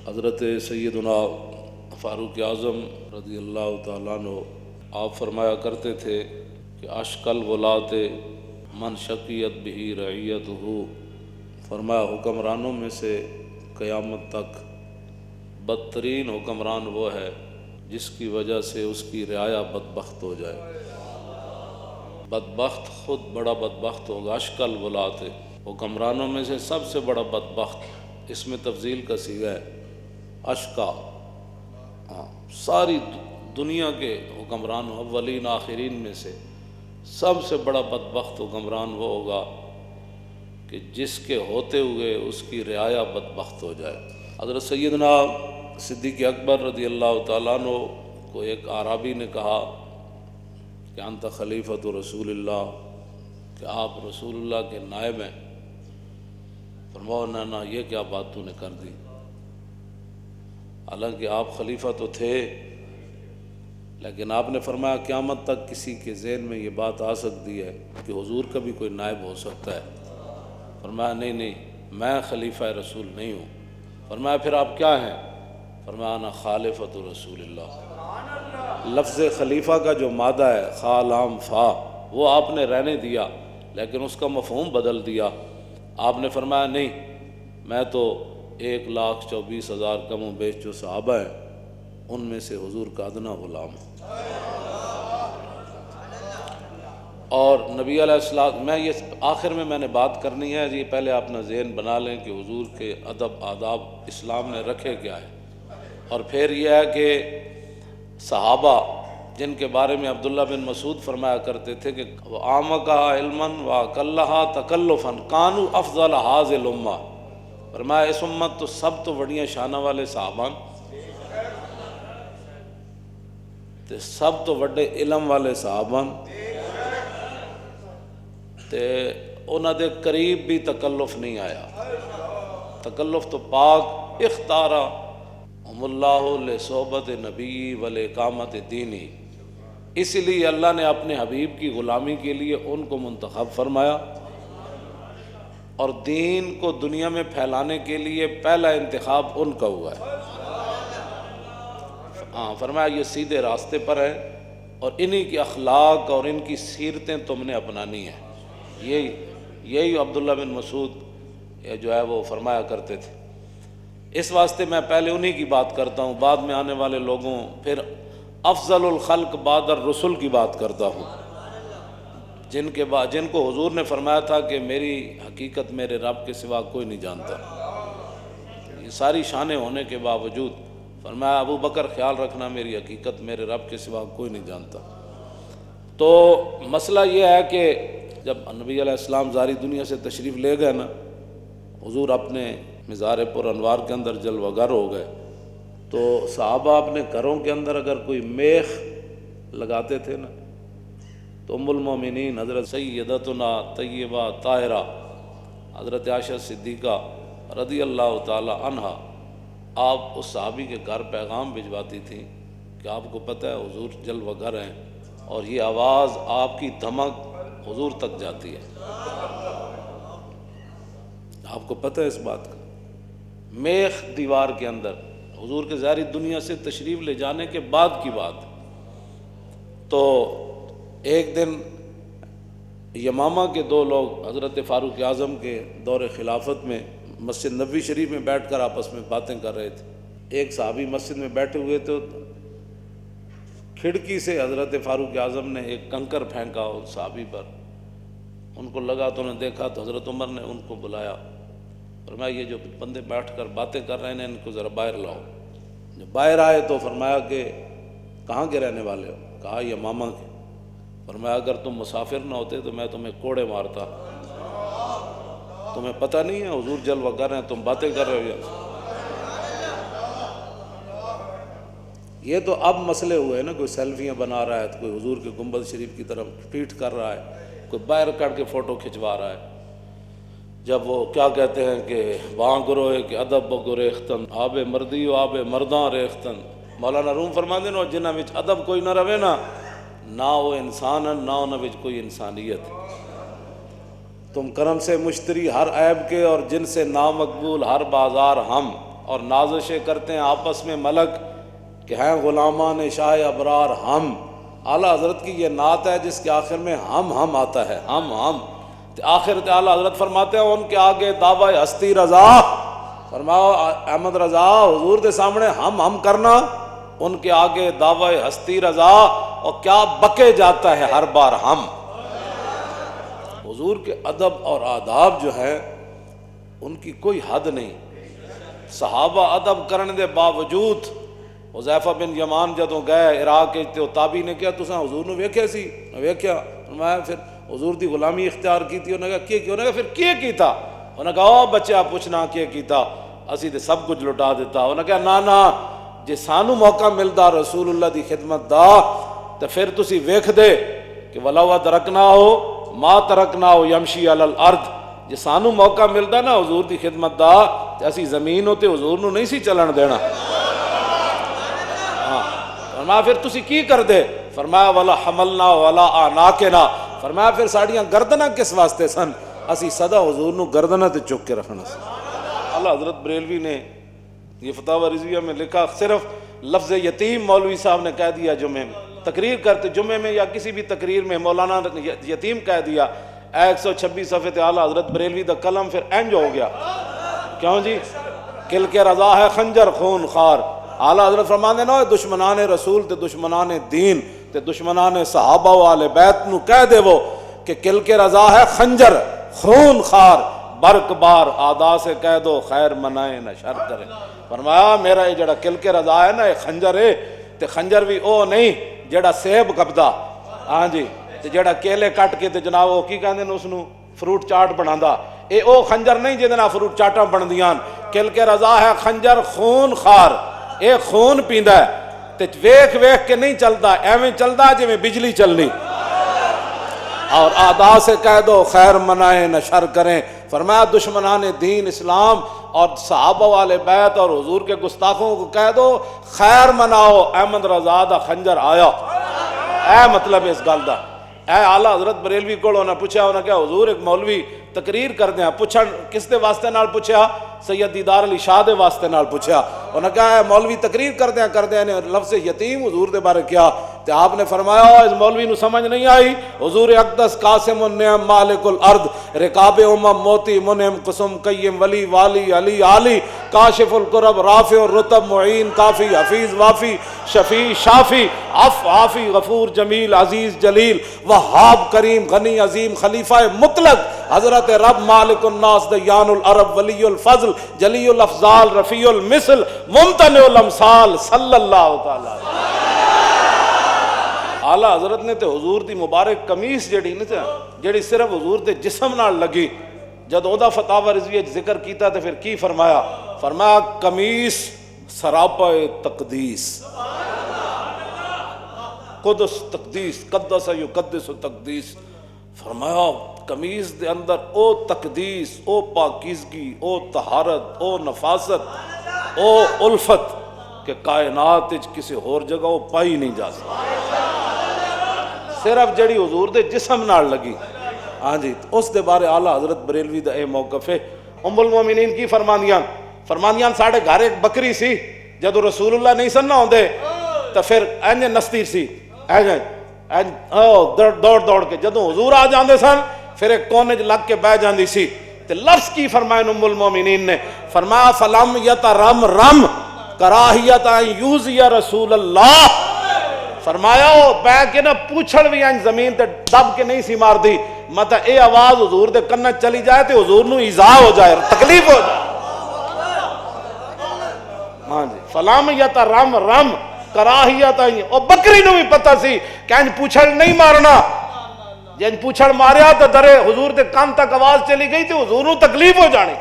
حضرت سیدنا فاروق اعظم رضی اللہ تعالیٰ عنہ آپ فرمایا کرتے تھے کہ اشکل ولات من شقیت بہی رعیت ہو، فرمایا حکمرانوں میں سے قیامت تک بدترین حکمران وہ ہے جس کی وجہ سے اس کی رعایا بدبخت ہو جائے۔ بدبخت خود بڑا بدبخت ہوگا۔ اشکل ولات، حکمرانوں میں سے سب سے بڑا بدبخت، اس میں تفضیل کا صیغہ ہے اشکا۔ ساری دنیا کے حکمران اولین آخرین میں سے سب سے بڑا بدبخت حکمران وہ ہوگا کہ جس کے ہوتے ہوئے اس کی رعایا بدبخت ہو جائے۔ حضرت سیدنا صدیق اکبر رضی اللہ تعالیٰ عنہ کو ایک اعرابی نے کہا کہ انت خلیفۃ رسول اللہ، کہ آپ رسول اللہ کے نائب ہیں۔ فرمایا نہ یہ کیا بات تو نے کر دی، حالانکہ آپ خلیفہ تو تھے، لیکن آپ نے فرمایا قیامت تک کسی کے ذہن میں یہ بات آ سکتی ہے کہ حضور کا بھی کوئی نائب ہو سکتا ہے۔ فرمایا نہیں، میں خلیفہ رسول نہیں ہوں۔ فرمایا پھر آپ کیا ہیں؟ فرمایا انا خالفۃ رسول اللہ۔ لفظ خلیفہ کا جو مادہ ہے خا لام فا، وہ آپ نے رہنے دیا، لیکن اس کا مفہوم بدل دیا۔ آپ نے فرمایا نہیں، میں تو 1,24,000 کم و بیش جو صحابہ ہیں ان میں سے حضور کا ادنا غلام ہوں۔ اور نبی علیہ السلام، میں یہ آخر میں نے بات کرنی ہے، یہ پہلے اپنا ذہن بنا لیں کہ حضور کے ادب آداب اسلام نے رکھے کیا ہے۔ اور پھر یہ ہے کہ صحابہ جن کے بارے میں عبداللہ بن مسعود فرمایا کرتے تھے کہ وَعَامَقَهَا عِلْمًا وَأَقَلَّهَا تَكَلُّفًا كَانُوا أَفْضَلَ هَذِهِ الْأُمَّةِ۔ فرمایا اس امت تو سب تو بڑیاں شانہ والے صحابہ، تے سب تو بڑے علم والے صحابہ، تے انہاں دے قریب بھی تکلف نہیں آیا۔ تکلف تو پاک اختارا ہم اللہ لصحبت نبی ولاقامت دینی، اسی لیے اللہ نے اپنے حبیب کی غلامی کے لیے ان کو منتخب فرمایا، اور دین کو دنیا میں پھیلانے کے لیے پہلا انتخاب ان کا ہوا ہے۔ فرمایا یہ سیدھے راستے پر ہے، اور انہی کے اخلاق اور ان کی سیرتیں تم نے اپنانی ہیں۔ یہی عبداللہ بن مسعود جو ہے وہ فرمایا کرتے تھے۔ اس واسطے میں پہلے انہی کی بات کرتا ہوں، بعد میں آنے والے لوگوں، پھر افضل الخلق بعد الرسل کی بات کرتا ہوں، جن کو حضور نے فرمایا تھا کہ میری حقیقت میرے رب کے سوا کوئی نہیں جانتا۔ یہ ساری شانیں ہونے کے باوجود فرمایا ابو بکر خیال رکھنا میری حقیقت میرے رب کے سوا کوئی نہیں جانتا۔ تو مسئلہ یہ ہے کہ جب نبی علیہ السلام ظاہری دنیا سے تشریف لے گئے نا، حضور اپنے مزار پر انوار کے اندر جلوہ گر ہو گئے، تو صحابہ اپنے گھروں کے اندر اگر کوئی میخ لگاتے تھے نا، تو ام المومنین حضرت سیدتنا طیبہ طاہرہ حضرت عائشہ صدیقہ رضی اللہ تعالی عنہا، آپ اس صحابی کے گھر پیغام بھجواتی تھیں کہ آپ کو پتہ ہے حضور جلوہ گر ہیں، اور یہ آواز آپ کی دھمک حضور تک جاتی ہے۔ آپ کو پتہ ہے اس بات کا؟ میخ دیوار کے اندر، حضور کے ظاہری دنیا سے تشریف لے جانے کے بعد کی بات۔ تو ایک دن یمامہ کے دو لوگ حضرت فاروق اعظم کے دور خلافت میں مسجد نبوی شریف میں بیٹھ کر آپس میں باتیں کر رہے تھے۔ ایک صحابی مسجد میں بیٹھے ہوئے تو کھڑکی سے حضرت فاروق اعظم نے ایک کنکر پھینکا اس صحابی پر، ان کو لگا تو انہوں نے دیکھا تو حضرت عمر نے ان کو بلایا، فرمایا یہ جو بندے بیٹھ کر باتیں کر رہے ہیں ان کو ذرا باہر لاؤ۔ جب باہر آئے تو فرمایا کہ کہاں کے رہنے والے ہو؟ کہا یمامہ کے۔ فرمایا اگر تم مسافر نہ ہوتے تو میں تمہیں کوڑے مارتا، تمہیں پتہ نہیں ہے حضور جلوہ گر ہیں، تم باتیں کر رہے ہو۔ یہ تو اب مسئلے ہوئے نا، کوئی سیلفیاں بنا رہا ہے، کوئی حضور کے گنبد شریف کی طرف پیٹ کر رہا ہے، کوئی باہر کر کے فوٹو کھنچوا رہا ہے۔ جب وہ کیا کہتے ہیں کہ وہاں گروہ کہ ادب گریختن آب مردی و آب مرداں ریختن، مولانا روم فرما دے نا جنہاں وچ ادب کوئی نہ رہے نا، نہ وہ انسان نہ انہاں وچ کوئی انسانیت۔ تم کرم سے مشتری ہر عیب کے، اور جن سے نامقبول ہر بازار ہم، اور نازشیں کرتے ہیں آپس میں ملک کہ ہیں غلامان شاہ ابرار ہم. اعلیٰ حضرت کی یہ نعت ہے جس کے آخر میں ہم آتا ہے. ہم آخر اعلیٰ حضرت فرماتے ہیں ان کے آگے دعوی ہستی رضا. فرماؤ احمد رضا حضور دے سامنے ہم کرنا، ان کے آگے دعوی ہستی رضا، اور کیا بکے جاتا ہے ہر بار ہم. حضور کے ادب اور آداب جو ہے ان کی کوئی حد نہیں. صحابہ ادب کرنے دے باوجود حذیفہ بن یمان جدوں گئے عراق تے تابعی نے کہا تساں حضور نو ویکھیا سی؟ ویکھیا. فرمایا پھر حضور دی غلامی اختیار کیتی؟ انہوں نے کہا کی؟ انہوں نے کہا پھر کی کیتا؟ انہوں نے کہا او بچہ پوچھنا کی کیتا، اسی تے سب کچھ لٹا دیتا. انہوں نے کہا نا جے سانو موقع ملدا رسول اللہ دی خدمت دا تے پھر تسی ویکھ دے کہ ولو ترکنا ہو ما ترکنا ہو یمشی علی الارض. جے سانو موقع ملدا نا حضور دی خدمت دا تے اسی زمین تے حضور نو نہیں سی چلن دینا. فرمایا پھر تسی کی کر دے؟ فرمایا ولا حملنا ولا آناکنا. فرمایا پھر ساڑیاں گردناں کس واسطے سن؟ اسی صدا حضور نو گردناں تے چک کے رکھنا سی. اللہ حضرت بریلوی نے یہ فتاوی رضویہ میں لکھا، صرف لفظ یتیم مولوی صاحب نے کہہ دیا جمعے میں، تقریر کرتے جمعے میں یا کسی بھی تقریر میں مولانا یتیم کہہ دیا، 126 صفحے تے اعلیٰ حضرت بریلوی دا قلم پھر انج ہو گیا. کیوں جی؟ کل کے رضا ہے خنجر خون خار. اعلیٰ حضرت فرماندے نا دشمنان رسول تے دشمنان دین تے دشمنان صحابہ و آل بیت نو کہہ دے وہ کہ کل کے رضا ہے خنجر خون خار، برق بار آدا سے کہہ دو خیر منائے نہ شر کرے. فرمایا میرا یہ جڑا کل کے رضا ہے نا یہ خنجر ہے، تے خنجر بھی او نہیں جڑا سیب کپدا، ہاں جی، تے جڑا کیلے کٹ کے تے جناب وہ کی کہندے نے اس نو فروٹ چاٹ بنادا، اے او خنجر نہیں جے نال فروٹ چاٹاں بندیاں. کل کے رضا ہے خنجر خون خار، اے خون پیندا ہے تے ویکھ ویکھ کے نہیں چلدا، ایویں چلدا جویں بجلی چلنی. اور آدا سے کہہ دو خیر منائے نہ شر کریں. فرمایا دشمنان دین اسلام اور صحابہ والے بیت اور حضور کے گستاخوں کو کہہ دو خیر مناؤ، احمد رضا دا خنجر آیا. اے مطلب اس گل دا. اے اعلیٰ حضرت بریلوی کو انہوں نے پوچھا، انہوں نے کہا حضور ایک مولوی تقریر کر دیا. پوچھا کس دے واسطے نال پوچھا؟ سید دیدار علی شاہ دے واسطے نال پوچھا. انہوں نے کہا اے مولوی تقریر کر دیا نے لفظ یتیم حضور دے بارے کیا؟ تے آپ نے فرمایا اس مولوی نو سمجھ نہیں آئی. حضور اقدس قاسم النعم مالک الارض رکاب امم موتی منعم قسم قیم ولی والی علی عالی کاشف القرب رافع الرتب معین کافی حفیظ وافی شفیع شافی عف عافی غفور جمیل عزیز جلیل وہاب کریم غنی عظیم خلیفہ مطلق حضرت رب مالک الناس دیان العرب ولی الفضل جلی الافضال رفیع المثل ممتنع الامثال صلی اللہ تعالی. اعلیٰ حضرت نے تے حضور دی مبارک قمیص جڑی نا جڑی صرف حضور دے جسم نال لگی، جد او دا فتاوی رضویہ ذکر کیتا تے پھر کی فرمایا؟ فرمایا قمیص سراپا تقدیس، قدس تقدیس، قدس یقدس تقدیس. فرمایا قمیص دے اندر او تقدیس، او پاکیزگی، او طہارت، او نفاست، او الفت کہ کائنات کسی اور جگہ وہ پائی نہیں جا سکتی، صرف جڑی حضور دے جسم نال لگی. ہاں جی، اس دے بارے اعلیٰ حضرت بریلوی دا اے موقف ہے. ام المومنین کی فرماندیاں ساڑھے گھر ایک بکری سی، جدو رسول اللہ نہیں سن نہ ہوندے تو پھر اینج نستی سی، دوڑ کے جدو حضور آ جاندے سن پھر ایک کونے لگ کے بہ جاندی سی. تے لفظ کی فرمایا ام المومنین نے؟ فرمایا فلم یترم رم کراہیت ان یوزی رسول اللہ. فرمایا وہ بہ کے نہ پوچھڑ بھی ان زمین تے دب کے نہیں سی مار دی، مطلب اے آواز حضور دے کنے چلی جائے تے حضور نو ایذا ہو جائے، تکلیف ہو جائے. ہاں جی، فلم یترم رم کراہیت ان، او بکری نو بھی پتہ سی کہ ان پوچھڑ نہیں مارنا، جن پوچھڑ ماریا تو درے حضور دے کان تک آواز چلی گئی تے حضور نو تکلیف ہو جانی.